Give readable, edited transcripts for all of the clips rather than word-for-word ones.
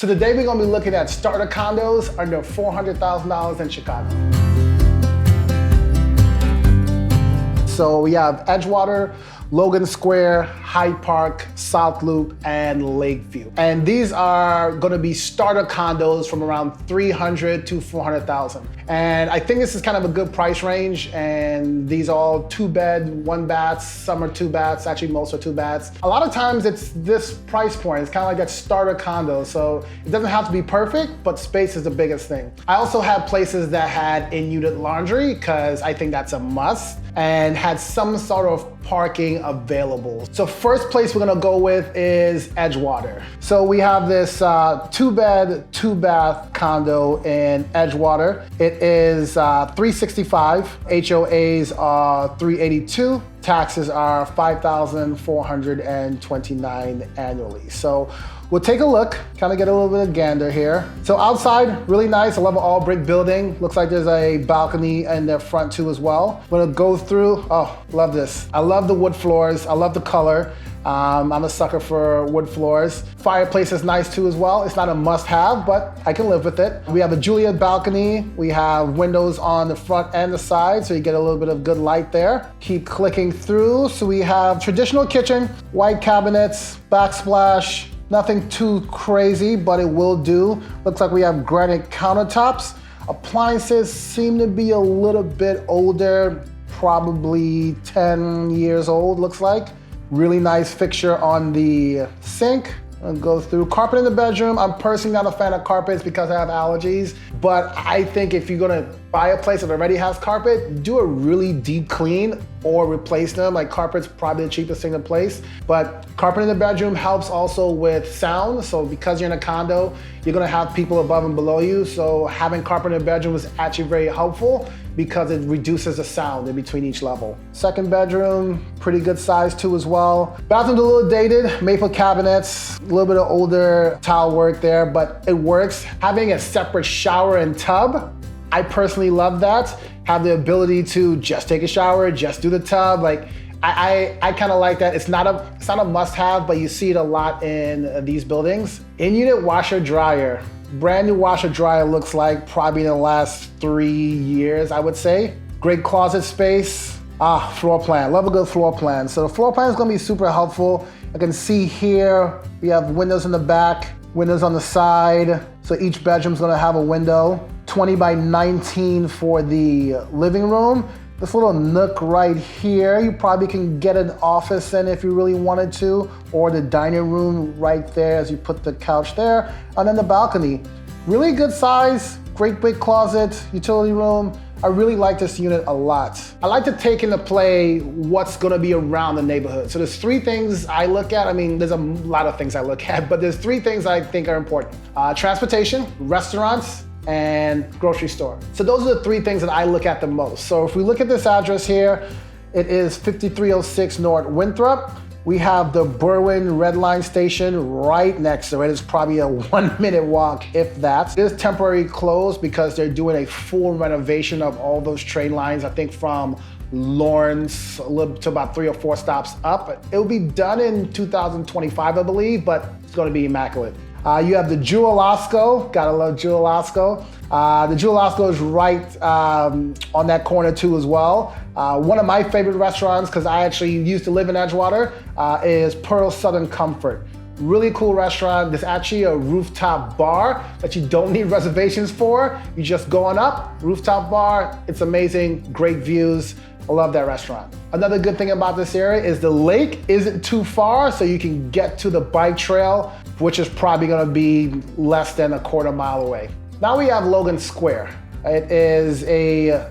So today we're gonna be looking at starter condos under $400,000 in Chicago. So we have Edgewater, Logan Square, Hyde Park, South Loop, and Lakeview. And these are gonna be starter condos from around $300,000 to $400,000. And I think this is kind of a good price range, and these are all 2-bed, 1-baths, some are 2-baths, actually most are 2-baths. A lot of times it's this price point, it's kind of like that starter condo, so it doesn't have to be perfect, but space is the biggest thing. I also have places that had in-unit laundry, because I think that's a must, and had some sort of parking available. So first place we're gonna go with is Edgewater. So we have this 2-bed, 2-bath condo in Edgewater. It is $365, HOAs are $382, taxes are $5,429 annually. So we'll take a look, kind of get a little bit of gander here. So outside, really nice. I love an all brick building. Looks like there's a balcony in the front too as well. I'm gonna go through, oh, love this. I love the wood floors. I love the color. I'm a sucker for wood floors. Fireplace is nice too as well. It's not a must have, but I can live with it. We have a Juliet balcony. We have windows on the front and the side, so you get a little bit of good light there. Keep clicking through. So we have traditional kitchen, white cabinets, backsplash, nothing too crazy, but it will do. Looks like we have granite countertops. Appliances seem to be a little bit older, probably 10 years old, looks like. Really nice fixture on the sink. I'll go through carpet in the bedroom. I'm personally not a fan of carpets because I have allergies, but I think if you're gonna buy a place that already has carpet, do a really deep clean or replace them. Like carpet's probably the cheapest thing to place, but carpet in the bedroom helps also with sound. So because you're in a condo, you're gonna have people above and below you. So having carpet in the bedroom is actually very helpful because it reduces the sound in between each level. Second bedroom, pretty good size too as well. Bathroom's a little dated, maple cabinets, a little bit of older tile work there, but it works. Having a separate shower and tub, I personally love that. Have the ability to just take a shower, just do the tub. Like I kind of like that. It's not a must-have, but you see it a lot in these buildings. In-unit washer dryer. Brand new washer dryer looks like probably in the last 3 years, I would say. Great closet space. Floor plan. Love a good floor plan. So the floor plan is gonna be super helpful. I can see here we have windows in the back, windows on the side. So each bedroom's gonna have a window. 20 by 19 for the living room. This little nook right here, you probably can get an office in if you really wanted to, or the dining room right there as you put the couch there. And then the balcony. Really good size, great big closet, utility room. I really like this unit a lot. I like to take into play what's gonna be around the neighborhood. So there's 3 things I look at. I mean, there's a lot of things I look at, but there's 3 things I think are important. Transportation, restaurants, and grocery store. So those are the 3 things that I look at the most. So if we look at this address here, it is 5306 North Winthrop. We have the Berwyn Red Line station right next to it. It's probably a 1-minute walk, if that. It is temporarily closed because they're doing a full renovation of all those train lines, I think from Lawrence to about 3 or 4 stops up. It will be done in 2025, I believe, but it's gonna be immaculate. You have the Jewel Osco, gotta love Jewel Osco. The Jewel Osco is right on that corner too as well. One of my favorite restaurants, because I actually used to live in Edgewater, is Pearl Southern Comfort. Really cool restaurant. There's actually a rooftop bar that you don't need reservations for. You just go on up, rooftop bar, it's amazing, great views. I love that restaurant. Another good thing about this area is the lake isn't too far, so you can get to the bike trail, which is probably gonna be less than a quarter mile away. Now we have Logan Square. It is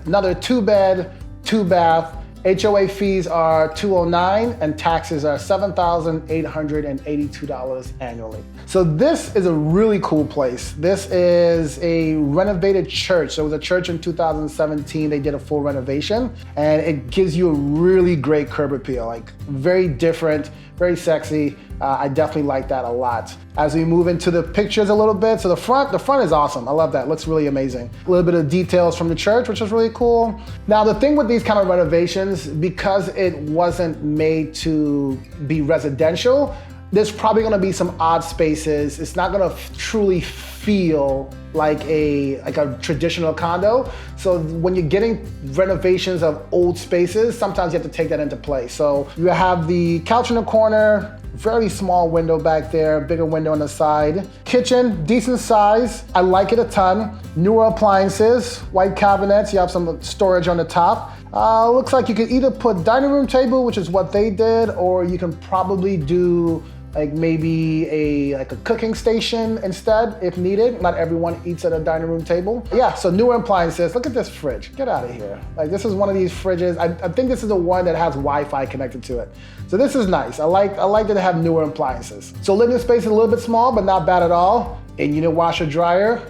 another 2-bed, 2-bath. HOA fees are $209 and taxes are $7,882 annually. So this is a really cool place. This is a renovated church. So it was a church in 2017. They did a full renovation and it gives you a really great curb appeal, like very different, very sexy. I definitely like that a lot. As we move into the pictures a little bit, so the front is awesome. I love that, looks really amazing. A little bit of details from the church, which is really cool. Now the thing with these kind of renovations, because it wasn't made to be residential, there's probably gonna be some odd spaces. It's not gonna truly feel like a traditional condo. So when you're getting renovations of old spaces, sometimes you have to take that into play. So you have the couch in the corner, very small window back there, bigger window on the side. Kitchen, decent size. I like it a ton. Newer appliances, white cabinets. You have some storage on the top. Looks like you could either put dining room table, which is what they did, or you can probably do like maybe a cooking station instead if needed. Not everyone eats at a dining room table. Yeah, so newer appliances. Look at this fridge. Get out of here. Like this is one of these fridges. I think this is the one that has Wi-Fi connected to it. So this is nice. I like that they have newer appliances. So living space is a little bit small, but not bad at all. In-unit washer dryer.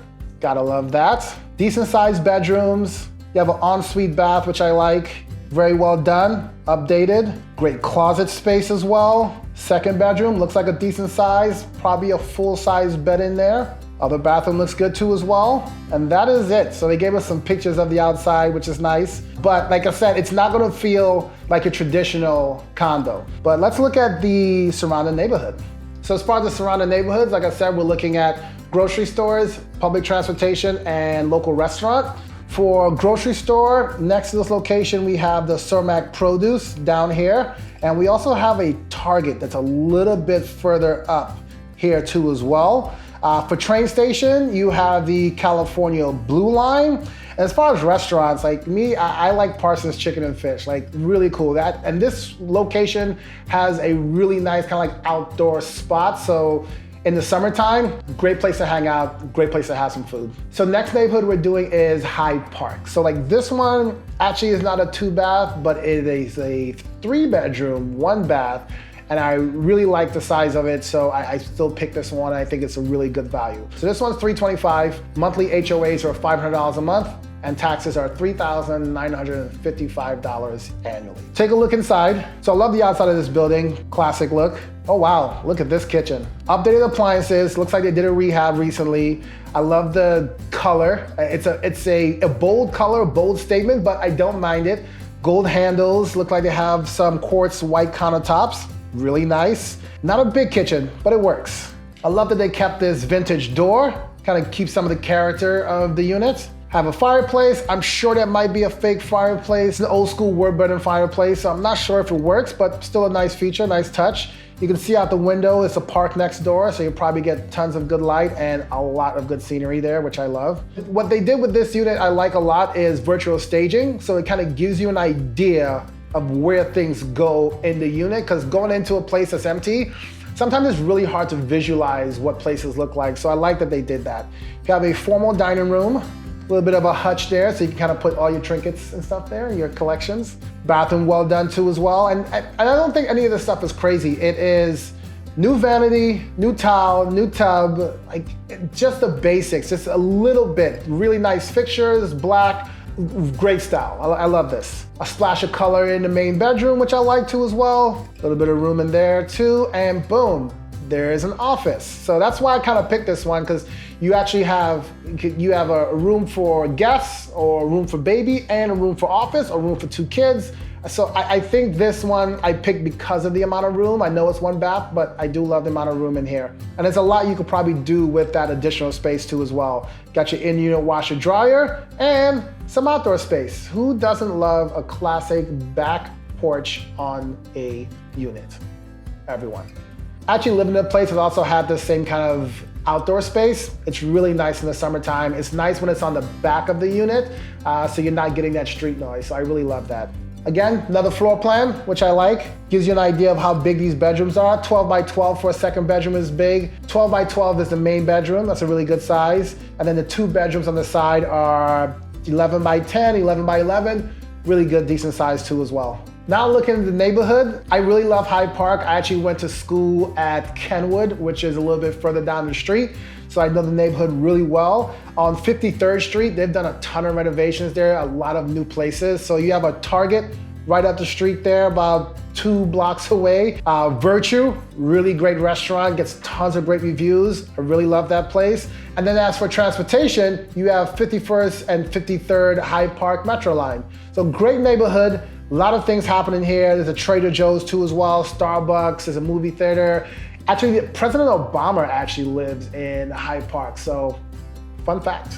Gotta love that. Decent sized bedrooms. You have an ensuite bath, which I like. Very well done, updated. Great closet space as well. Second bedroom, looks like a decent size, probably a full-size bed in there. Other bathroom looks good too as well. And that is it. So they gave us some pictures of the outside, which is nice. But like I said, it's not gonna feel like a traditional condo. But let's look at the surrounding neighborhood. So as far as the surrounding neighborhoods, like I said, we're looking at grocery stores, public transportation, and local restaurant. For grocery store, next to this location, we have the Cermak Produce down here. And we also have a Target that's a little bit further up here too as well. For train station, you have the California Blue Line. And as far as restaurants, like me, I like Parsons Chicken and Fish, like really cool. And this location has a really nice kind of like outdoor spot. So in the summertime, great place to hang out, great place to have some food. So next neighborhood we're doing is Hyde Park. So like this one actually is not a 2-bath, but it is a 3-bedroom, 1-bath. And I really like the size of it, so I still pick this one. I think it's a really good value. So this one's $325. Monthly HOAs are $500 a month, and taxes are $3,955 annually. Take a look inside. So I love the outside of this building, classic look. Oh wow, look at this kitchen. Updated appliances, looks like they did a rehab recently. I love the color. It's a bold color, bold statement, but I don't mind it. Gold handles, look like they have some quartz white countertops. Really nice. Not a big kitchen, but it works. I love that they kept this vintage door, kind of keep some of the character of the unit. Have a fireplace. I'm sure that might be a fake fireplace, an old school wood burning fireplace. So I'm not sure if it works, but still a nice feature, nice touch. You can see out the window, it's a park next door, so you'll probably get tons of good light and a lot of good scenery there, which I love. What they did with this unit I like a lot is virtual staging. So it kind of gives you an idea of where things go in the unit, because going into a place that's empty, sometimes it's really hard to visualize what places look like. So I like that they did that. You have a formal dining room, a little bit of a hutch there, so you can kind of put all your trinkets and stuff there, your collections. Bathroom well done too as well. And I don't think any of this stuff is crazy. It is new vanity, new towel, new tub, like just the basics, just a little bit. Really nice fixtures, black, great style. I love this. A splash of color in the main bedroom, which I like too as well. A little bit of room in there too, and boom, there is an office. So that's why I kind of picked this one, because you actually have a room for guests, or a room for baby, and a room for office, or room for 2 kids. So I think this one I picked because of the amount of room. I know it's 1 bath, but I do love the amount of room in here. And there's a lot you could probably do with that additional space too as well. Got your in-unit washer dryer and some outdoor space. Who doesn't love a classic back porch on a unit? Everyone. Actually living in a place that also had the same kind of outdoor space. It's really nice in the summertime. It's nice when it's on the back of the unit, so you're not getting that street noise. So I really love that. Again, another floor plan, which I like. Gives you an idea of how big these bedrooms are. 12 by 12 for a second bedroom is big. 12 by 12 is the main bedroom. That's a really good size. And then the 2 bedrooms on the side are 11 by 10, 11 by 11. Really good, decent size too as well. Now looking at the neighborhood, I really love Hyde Park. I actually went to school at Kenwood, which is a little bit further down the street. So I know the neighborhood really well. On 53rd Street, they've done a ton of renovations there, a lot of new places. So you have a Target right up the street there, about 2 blocks away. Virtue, really great restaurant, gets tons of great reviews. I really love that place. And then as for transportation, you have 51st and 53rd Hyde Park Metro line. So great neighborhood. A lot of things happening here. There's a Trader Joe's too as well, Starbucks, there's a movie theater. Actually, President Obama actually lives in Hyde Park, so fun fact.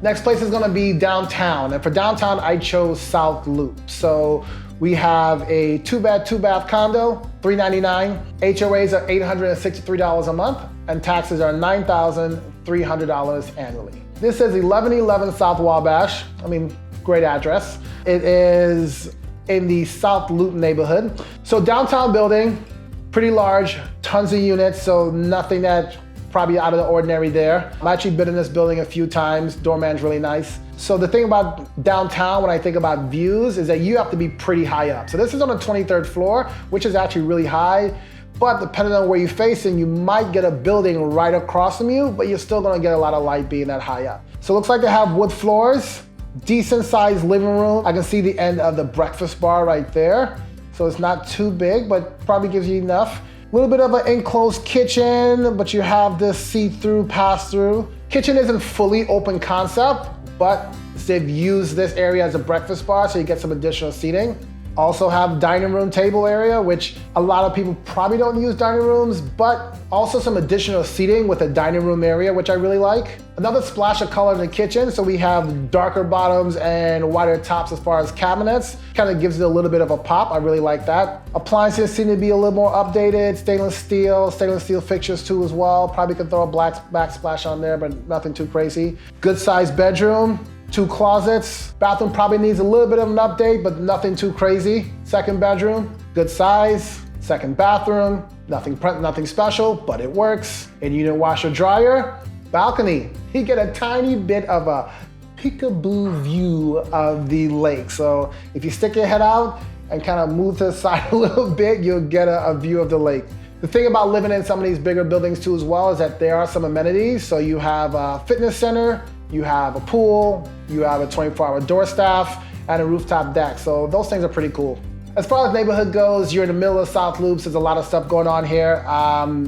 Next place is gonna be downtown, and for downtown, I chose South Loop. So we have a two-bed, two-bath condo, $399. HOAs are $863 a month, and taxes are $9,300 annually. This is 1111 South Wabash. I mean, great address. It is in the South Loop neighborhood. So downtown building, pretty large, tons of units, so nothing that probably out of the ordinary there. I've actually been in this building a few times. Doorman's really nice. So the thing about downtown when I think about views is that you have to be pretty high up. So this is on the 23rd floor, which is actually really high, but depending on where you're facing, you might get a building right across from you, but you're still gonna get a lot of light being that high up. So it looks like they have wood floors, decent sized living room. I can see the end of the breakfast bar right there. So it's not too big, but probably gives you enough. A little bit of an enclosed kitchen, but you have this see-through pass-through. Kitchen isn't fully open concept, but they've used this area as a breakfast bar, so you get some additional seating. Also have dining room table area, which a lot of people probably don't use dining rooms, but also some additional seating with a dining room area, which I really like. Another splash of color in the kitchen, so we have darker bottoms and wider tops as far as cabinets. Kind of gives it a little bit of a pop, I really like that. Appliances seem to be a little more updated, stainless steel fixtures too as well. Probably could throw a black backsplash on there, but nothing too crazy. Good sized bedroom. 2 closets. Bathroom probably needs a little bit of an update, but nothing too crazy. Second bedroom, good size. Second bathroom, nothing special, but it works. In-unit washer dryer. Balcony, you get a tiny bit of a peekaboo view of the lake. So if you stick your head out and kind of move to the side a little bit, you'll get a view of the lake. The thing about living in some of these bigger buildings too as well is that there are some amenities. So you have a fitness center, you have a pool, you have a 24-hour door staff, and a rooftop deck. So those things are pretty cool. As far as neighborhood goes, you're in the middle of South Loops. There's a lot of stuff going on here.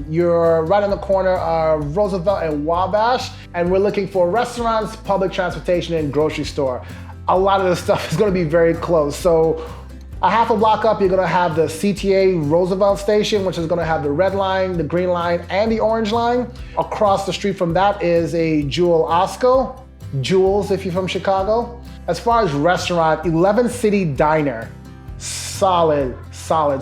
You're right on the corner of Roosevelt and Wabash, and we're looking for restaurants, public transportation, and grocery store. A lot of this stuff is gonna be very close. So a half a block up, you're gonna have the CTA Roosevelt station, which is gonna have the red line, the green line, and the orange line. Across the street from that is a Jewel Osco, Jules if you're from Chicago. As far as restaurant, 11 City Diner, solid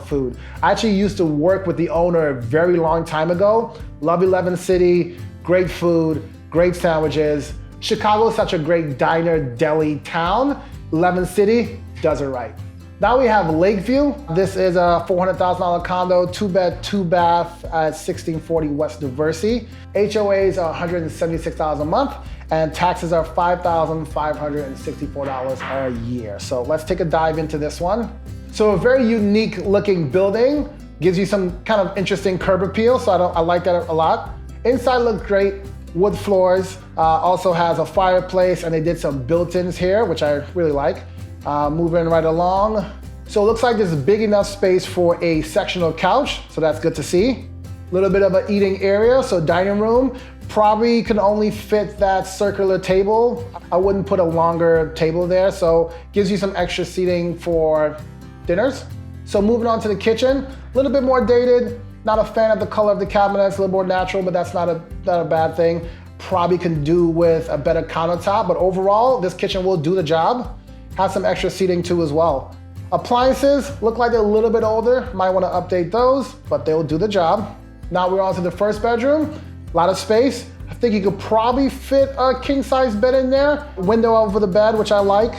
food. I actually used to work with the owner a very long time ago. Love 11 City, great food, great sandwiches. Chicago is such a great diner deli town. 11 City does it right. Now we have Lakeview. This is a $400,000 condo, 2-bed, 2-bath at 1640 West Diversey. HOAs are $176 a month, and taxes are $5,564 a year. So let's take a dive into this one. So a very unique looking building, gives you some kind of interesting curb appeal, so I like that a lot. Inside looks great, wood floors, also has a fireplace, and they did some built-ins here, which I really like. Moving right along. So it looks like there's a big enough space for a sectional couch, so that's good to see. A little bit of an eating area, so dining room. Probably can only fit that circular table. I wouldn't put a longer table there, so gives you some extra seating for dinners. So moving on to the kitchen, a little bit more dated. Not a fan of the color of the cabinets, a little more natural, but that's not a bad thing. Probably can do with a better countertop, but overall, this kitchen will do the job. Has some extra seating too as well. Appliances look like they're a little bit older. Might want to update those, but they'll do the job. Now we're on to the first bedroom. A lot of space. I think you could probably fit a king-size bed in there. Window over the bed, which I like.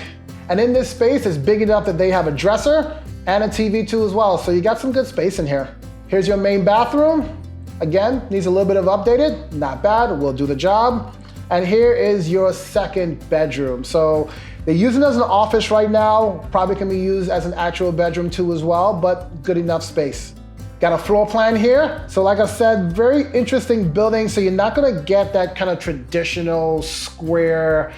And in this space, it's big enough that they have a dresser and a TV too as well. So you got some good space in here. Here's your main bathroom. Again, needs a little bit of updated. Not bad, will do the job. And here is your second bedroom. So they're using it as an office right now. Probably can be used as an actual bedroom too as well, but good enough space. Got a floor plan here. So like I said, very interesting building. So you're not gonna get that kind of traditional square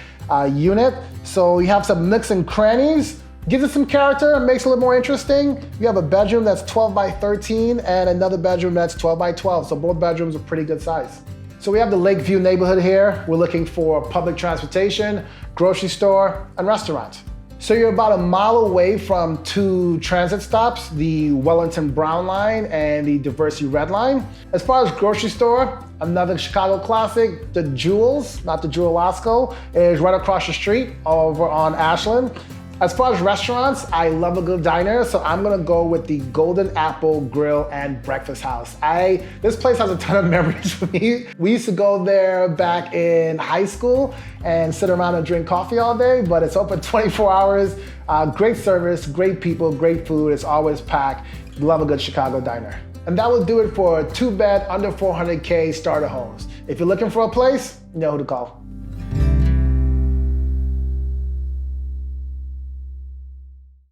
unit. So you have some nooks and crannies. Gives it some character and makes it a little more interesting. You have a bedroom that's 12 by 13 and another bedroom that's 12 by 12. So both bedrooms are pretty good size. So we have the Lakeview neighborhood here. We're looking for public transportation, grocery store, and restaurant. So you're about a mile away from two transit stops, the Wellington Brown Line and the Diversey Red Line. As far as grocery store, another Chicago classic, the Jewels, not the Jewel Osco, is right across the street over on Ashland. As far as restaurants, I love a good diner, so I'm gonna go with the Golden Apple Grill and Breakfast House. This place has a ton of memories for me. We used to go there back in high school and sit around and drink coffee all day, but it's open 24 hours. Great service, great people, great food. It's always packed. Love a good Chicago diner. And that will do it for 2-bed, under 400K starter homes. If you're looking for a place, you know who to call.